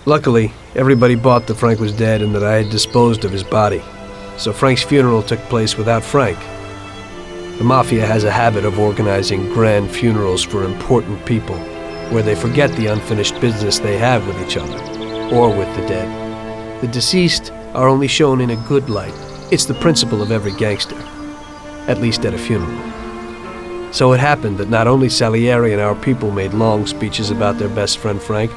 Luckily, everybody bought that Frank was dead and that I had disposed of his body. So Frank's funeral took place without Frank. The Mafia has a habit of organizing grand funerals for important people, where they forget the unfinished business they have with each other, or with the dead. The deceased are only shown in a good light. It's the principle of every gangster, at least at a funeral. So it happened that not only Salieri and our people made long speeches about their best friend Frank,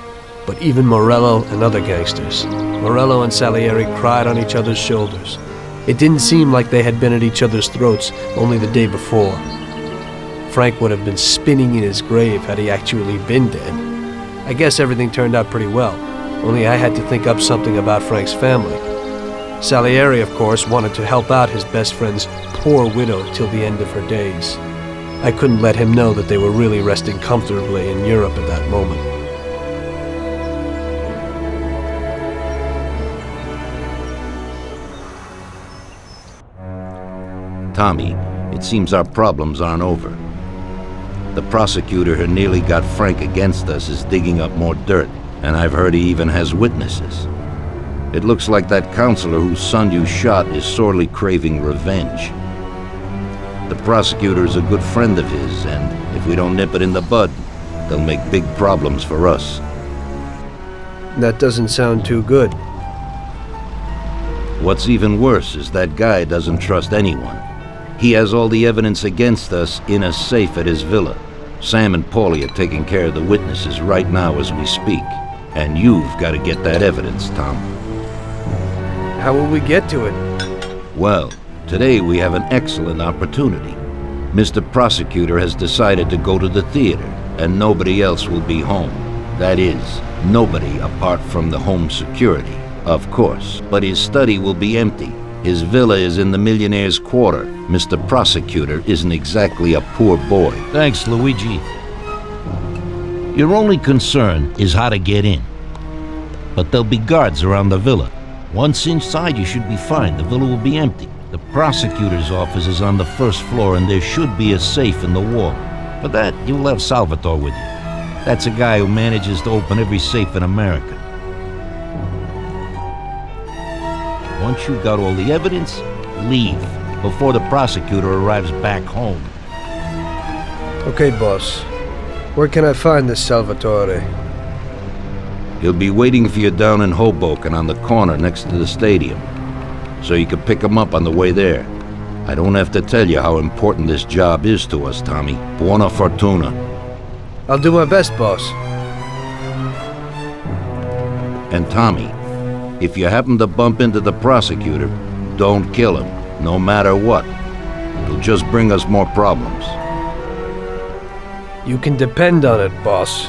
but even Morello and other gangsters. Morello and Salieri cried on each other's shoulders. It didn't seem like they had been at each other's throats only the day before. Frank would have been spinning in his grave had he actually been dead. I guess everything turned out pretty well, only I had to think up something about Frank's family. Salieri, of course, wanted to help out his best friend's poor widow till the end of her days. I couldn't let him know that they were really resting comfortably in Europe at that moment. Tommy, it seems our problems aren't over. The prosecutor who nearly got Frank against us is digging up more dirt, and I've heard he even has witnesses. It looks like that counselor whose son you shot is sorely craving revenge. The prosecutor is a good friend of his, and if we don't nip it in the bud, they'll make big problems for us. That doesn't sound too good. What's even worse is that guy doesn't trust anyone. He has all the evidence against us in a safe at his villa. Sam and Paulie are taking care of the witnesses right now as we speak. And you've got to get that evidence, Tom. How will we get to it? Well, today we have an excellent opportunity. Mr. Prosecutor has decided to go to the theater, and nobody else will be home. That is, nobody apart from the home security, of course. But his study will be empty. His villa is in the Millionaire's Quarter. Mr. Prosecutor isn't exactly a poor boy. Thanks, Luigi. Your only concern is how to get in. But there'll be guards around the villa. Once inside, you should be fine. The villa will be empty. The prosecutor's office is on the first floor, and there should be a safe in the wall. For that, you'll have Salvatore with you. That's a guy who manages to open every safe in America. Once you've got all the evidence, leave before the prosecutor arrives back home. Okay, boss. Where can I find this Salvatore? He'll be waiting for you down in Hoboken on the corner next to the stadium, so you can pick him up on the way there. I don't have to tell you how important this job is to us, Tommy. Buona fortuna. I'll do my best, boss. And Tommy, if you happen to bump into the prosecutor, don't kill him, no matter what. It'll just bring us more problems. You can depend on it, boss.